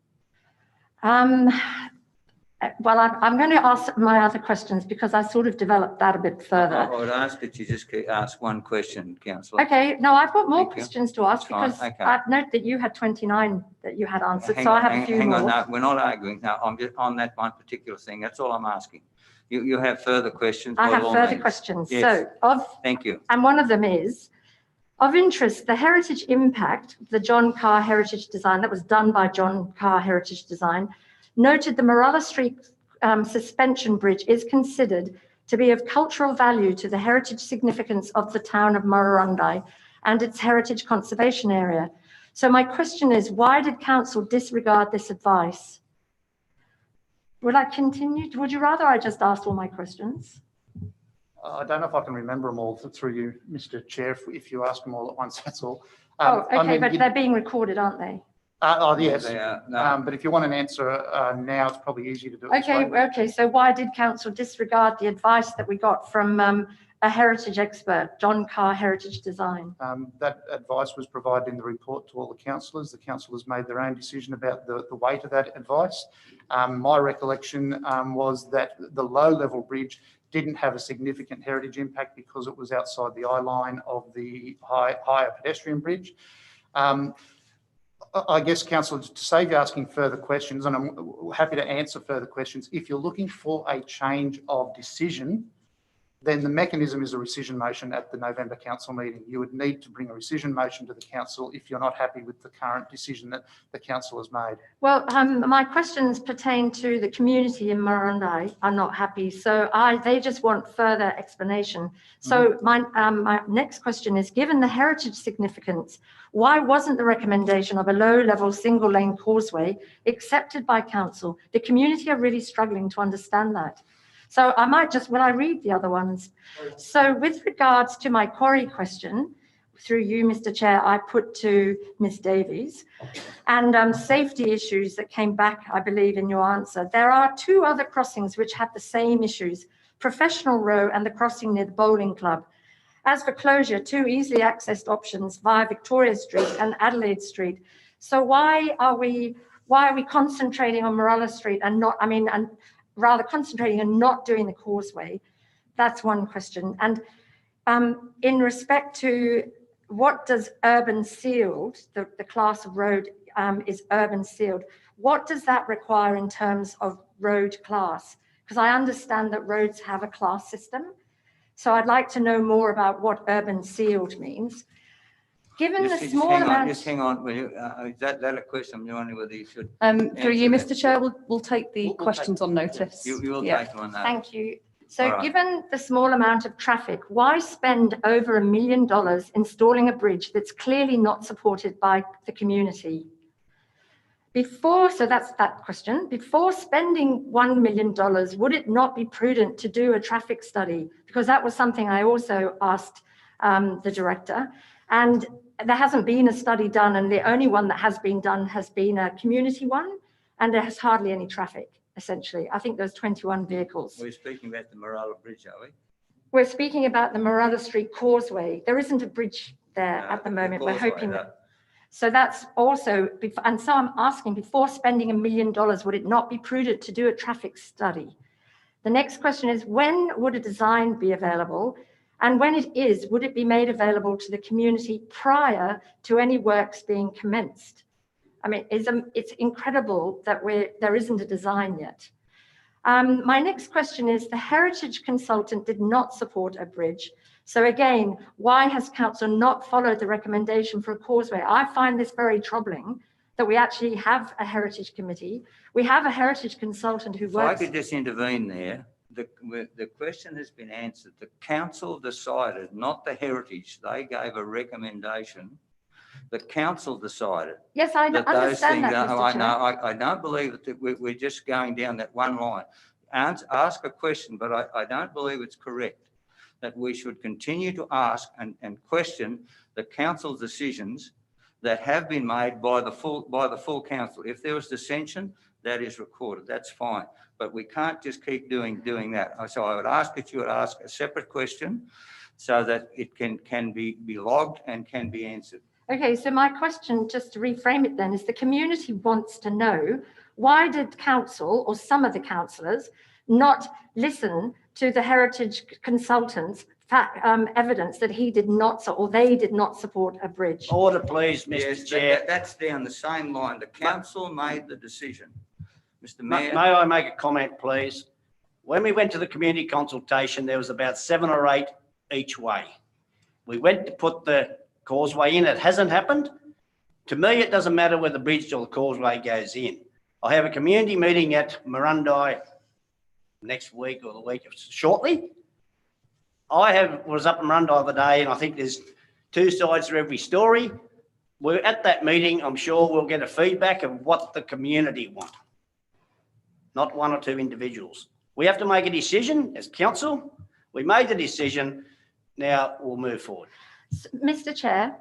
Well, I'm going to ask my other questions because I sort of developed that a bit further. I would ask that you just ask one question, councillor. Okay, no, I've got more Thank you. questions to ask Fine, because okay. I note that you had 29 that you had answered, Hang so on, I have a few hang more. on, no, we're not arguing. No, I'm just on that one particular thing. That's all I'm asking. You have further questions? I by have all further means. questions. Yes. So, Thank you. and one of them is, of interest, the heritage impact, the John Carr Heritage Design, that was done by John Carr Heritage Design, noted the Marilla Street suspension bridge is considered to be of cultural value to the heritage significance of the town of Murrurundi and its heritage conservation area. So my question is, why did council disregard this advice? Would I continue? Would you rather I just asked all my questions? I don't know if I can remember them all through you, Mr. Chair, if you ask them all at once, that's all. But they're being recorded, aren't they? Yes, They are, no. but if you want an answer now, it's probably easier to do it. Okay, so why did council disregard the advice that we got from a heritage expert, John Carr Heritage Design? That advice was provided in the report to all the councillors. The councillors made their own decision about the weight of that advice. My recollection was that the low-level bridge didn't have a significant heritage impact because it was outside the eye line of the higher pedestrian bridge. I guess, councillor, to save you asking further questions, and I'm happy to answer further questions, if you're looking for a change of decision, then the mechanism is a rescission motion at the November council meeting. You would need to bring a rescission motion to the council if you're not happy with the current decision that the council has made. Well, my questions pertain to the community in Murrurundi are not happy, so they just want further explanation. So my next question is, given the heritage significance, why wasn't the recommendation of a low-level single-lane causeway accepted by council? The community are really struggling to understand that. So I might just, when I read the other ones. So with regards to my quarry question, through you, Mr. Chair, I put to Ms. Davies, and safety issues that came back, I believe, in your answer. There are two other crossings which have the same issues, Professional Row and the crossing near the bowling club. As for closure, two easily accessed options via Victoria Street and Adelaide Street. So why are we concentrating on Marilla Street and not, and rather concentrating and not doing the causeway? That's one question. And in respect to what does urban sealed, the class of road is urban sealed, what does that require in terms of road class? Because I understand that roads have a class system. So I'd like to know more about what urban sealed means. Given the small amount... Just hang on, will you? Is that a question? I'm wondering whether you should... Through you, Mr. Chair, we'll take the questions on notice. You will take them on that. Thank you. So Right. Given the small amount of traffic, why spend over $1 million installing a bridge that's clearly not supported by the community? So that's that question. Before spending $1 million, would it not be prudent to do a traffic study? Because that was something I also asked the director. And there hasn't been a study done, and the only one that has been done has been a community one, and there has hardly any traffic, essentially. I think there's 21 vehicles. We're speaking about the Marilla Bridge, are we? we're speaking about the Morella Street Causeway. There isn't a bridge there No, at the the moment. We're causeway, hoping that- So that's also, and so I'm asking, before spending $1 million, would it not be prudent to do a traffic study? The next question is, when would a design be available? And when it is, would it be made available to the community prior to any works being commenced? I mean, it's incredible that there isn't a design yet. My next question is, the heritage consultant did not support a bridge. So again, why has council not followed the recommendation for a causeway? I find this very troubling that we actually have a heritage committee. We have a heritage consultant who If I works. could just intervene there, the question has been answered. The council decided, not the heritage. They gave a recommendation. The council decided. Yes, I that those understand things that, are- Mr. Chair. I don't believe that we're just going down that one line. Ask a question, but I don't believe it's correct that we should continue to ask and question the council's decisions that have been made by the full council. If there was dissension, that is recorded. That's fine. But we can't just keep doing that. So I would ask that you would ask a separate question so that it can be logged and can be answered. Okay, so my question, just to reframe it then, is the community wants to know, why did council or some of the councillors not listen to the heritage consultant's evidence that he did not, or they did not support a bridge? Order, please, Mr. Yes, Chair. that's down the same line. The council made the decision. Mr. May Mayor. I make a comment, please? When we went to the community consultation, there was about 7 or 8 each way. We went to put the causeway in. It hasn't happened. To me, it doesn't matter whether the bridge or the causeway goes in. I have a community meeting at Marundi next week or the week shortly. I was up in Marundi the other day, and I think there's 2 sides to every story. We're at that meeting. I'm sure we'll get a feedback of what the community want, not 1 or 2 individuals. We have to make a decision as council. We made the decision. Now we'll move forward. Mr. Chair,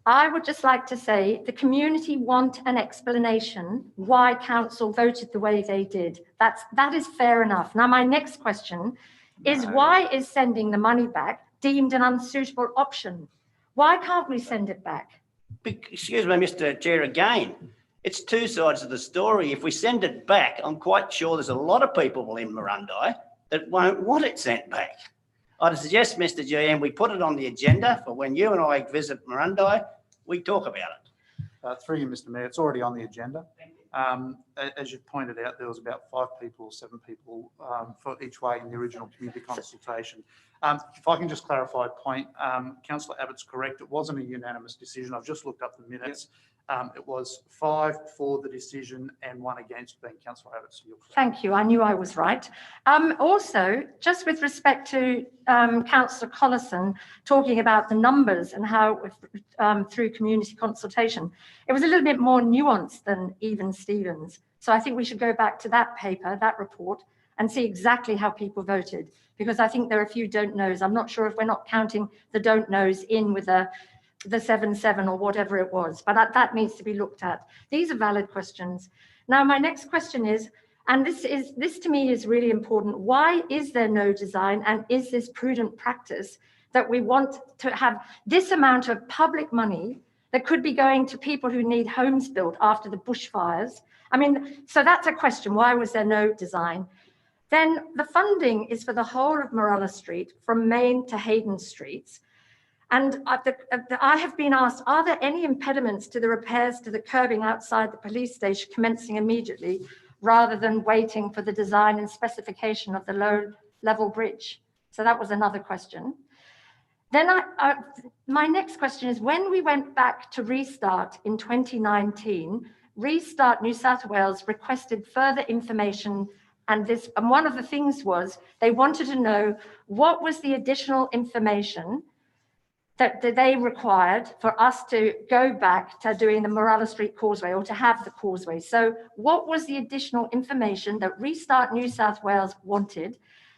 I would just like to say the community want an explanation why council voted the way they did. That is fair enough. Now, my next question is, why is sending the money back deemed an unsuitable option? Why can't we send it back? Excuse me, Mr. Chair, again, it's 2 sides of the story. If we send it back, I'm quite sure there's a lot of people in Marundi that won't want it sent back. I'd suggest, Mr. GM, we put it on the agenda for when you and I visit Marundi, we talk about it. Through you, Mr. Mayor, it's already on the agenda. As you pointed out, there was about 5 people or 7 people for each way in the original community consultation. If I can just clarify a point, Councillor Abbott's correct. It wasn't a unanimous decision. I've just looked up the minutes. It was 5 for the decision and 1 against, being Councillor Abbott. So thank you. I knew I was right. Also, just with respect to Councillor Collison talking about the numbers and how through community consultation, it was a little bit more nuanced than even Stevens. So I think we should go back to that paper, that report, and see exactly how people voted, because I think there are a few don't knows. I'm not sure if we're not counting the don't knows in with the 7-7 or whatever it was, but that needs to be looked at. These are valid questions. Now, my next question is, and this to me is really important, why is there no design, and is this prudent practice that we want to have this amount of public money that could be going to people who need homes built after the bushfires? I mean, so that's a question. Why was there no design? Then the funding is for the whole of Morella Street from Main to Hayden Streets. And I have been asked, are there any impediments to the repairs to the curbing outside the police station commencing immediately, rather than waiting for the design and specification of the low-level bridge? So that was another question. Then my next question is, when we went back to Restart in 2019, Restart New South Wales requested further information, and one of the things was they wanted to know what was the additional information that they required for us to go back to doing the Morella Street Causeway, or to have the causeway. So what was the additional information that Restart New South Wales wanted?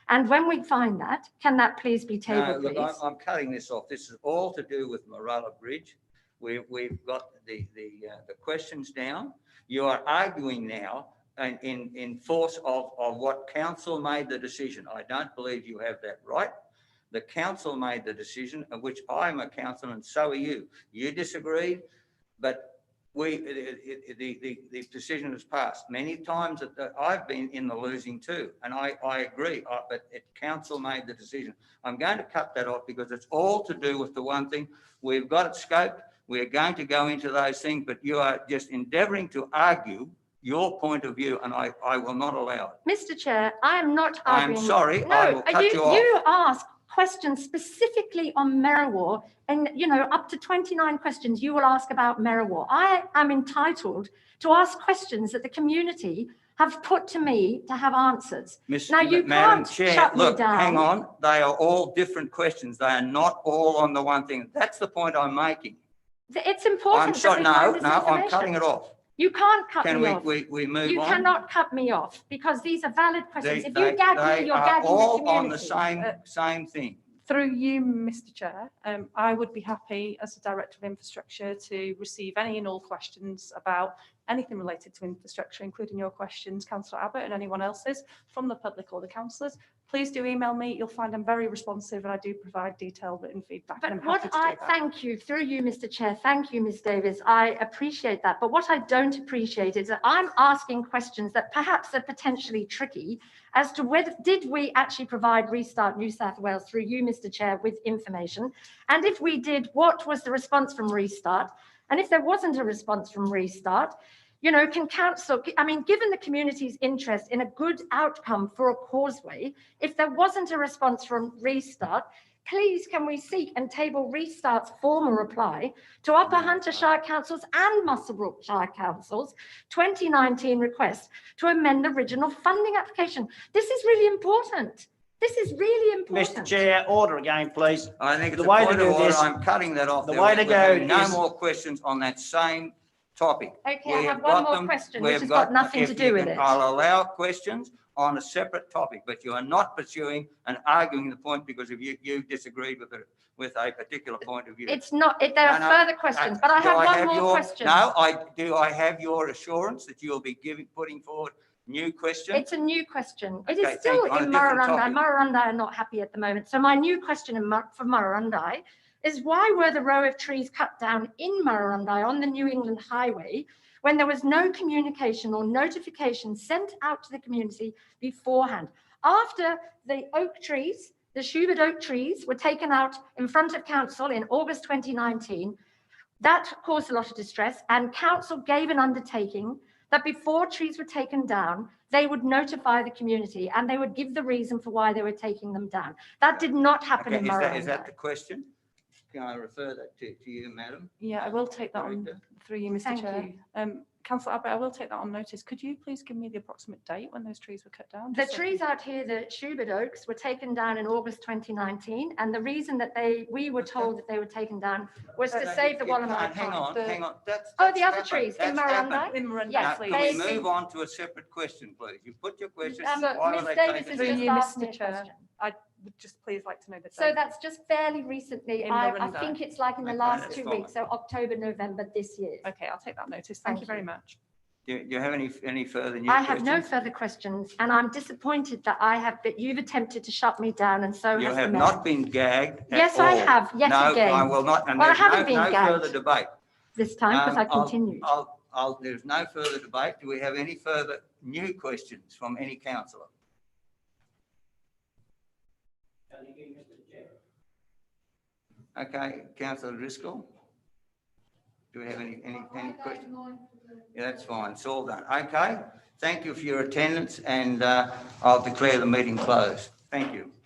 And when we find that, can that please be tabled, Look, please? I'm cutting this off. This is all to do with Morella Bridge. We've got the questions down. You are arguing now in force of what council made the decision. I don't believe you have that right. The council made the decision, of which I'm a councillor and so are you. You disagreed, but the decision has passed. Many times that I've been in the losing too, and I agree, but council made the decision. I'm going to cut that off because it's all to do with the one thing. We've got it scoped. We're going to go into those things, but you are just endeavouring to argue your point of view, and I will not allow it. Mr. Chair, I am not arguing. I'm sorry, No, I will cut you off. You ask questions specifically on Merriwar, and up to 29 questions you will ask about Merriwar. I am entitled to ask questions that the community have put to me to have answers. Now you Madam can't Chair, shut me look, down. hang on. They are all different questions. They are not all on the one thing. That's the point I'm making. It's important. I'm sorry, that we find this I'm information. cutting it off. You can't cut me off. Can we move on? You cannot cut me off because these are valid questions. If you gag me, you're gagging the all community. on the same thing. Through you, Mr. Chair, I would be happy as the Director of Infrastructure to receive any and all questions about anything related to infrastructure, including your questions, Councillor Abbott, and anyone else's from the public or the councillors. Please do email me. You'll find I'm very responsive and I do provide detailed written feedback. But and I'm what happy to do that. thank you, through you, Mr. Chair, thank you, Ms. Davis. I appreciate that. But what I don't appreciate is that I'm asking questions that perhaps are potentially tricky as to whether did we actually provide Restart New South Wales through you, Mr. Chair, with information? And if we did, what was the response from Restart? And if there wasn't a response from Restart, can council, given the community's interest in a good outcome for a causeway, if there wasn't a response from Restart, please can we seek and table Restart's formal reply to Upper Hunter Shire Council's and Muswellbrook Shire Council's 2019 request to amend the original funding application. This is really important. This is really important. Mr. Chair, order again, please. I think it's The a way point to of do order. this- I'm cutting that off. the There way to will go be no is- more questions on that same topic. Okay, I have one more question, which has got nothing to do with it. I'll allow questions on a separate topic, but you are not pursuing and arguing the point because of you disagreed with a particular point of view. It's not, there are No, further questions, but I have one more question. No, I have your assurance that you'll be putting forward new questions? It's a new question. It Okay, is still on a in different Murrurundi. topic. Murrurundi are not happy at the moment. So my new question for Murrurundi is why were the row of trees cut down in Murrurundi on the New England Highway when there was no communication or notification sent out to the community beforehand? After the oak trees, the Schubert oak trees were taken out in front of council in August 2019, that caused a lot of distress, and council gave an undertaking that before trees were taken down, they would notify the community and they would give the reason for why they were taking them down. That did not happen in Murrurundi. Is that the question? Can I refer that to you, madam? Yeah, I will take that on through you, Mr. Thank Chair. you. Councillor Abbott, I will take that on notice. Could you please give me the approximate date when those trees were cut down? The trees out here, the Schubert oaks, were taken down in August 2019, and the reason that we were told that they were taken down was to save the Wallamai Hang on, pine. hang on. The other trees in Murrurundi? In Murrurundi, Yes, Now, please. can we they- move on to a separate question, please? You put your question. Ms. Why were they Davis taken has Through down? just you, asked me Mr. a Chair. question. I would just please like to know the date. So that's just fairly recently. In I Murrurundi. think it's like in the Okay, last that's 2 fine. weeks, so October, November this year. Okay, I'll take that notice. Thank Thank you very you. much. Do you have any further new I questions? have no further questions, and I'm disappointed that you've attempted to shut me down, and so You has the have mayor. not been gagged at Yes, I all. have, yet No, again. I will not, and Well, I there's haven't been no further gagged debate. this time because I I'll- continued. There's no further debate. Do we have any further new questions from any councillor? Okay, councillor Driscoll? Do we have any questions? Yeah, that's fine. It's all done. Okay. Thank you for your attendance, and I'll declare the meeting closed. Thank you.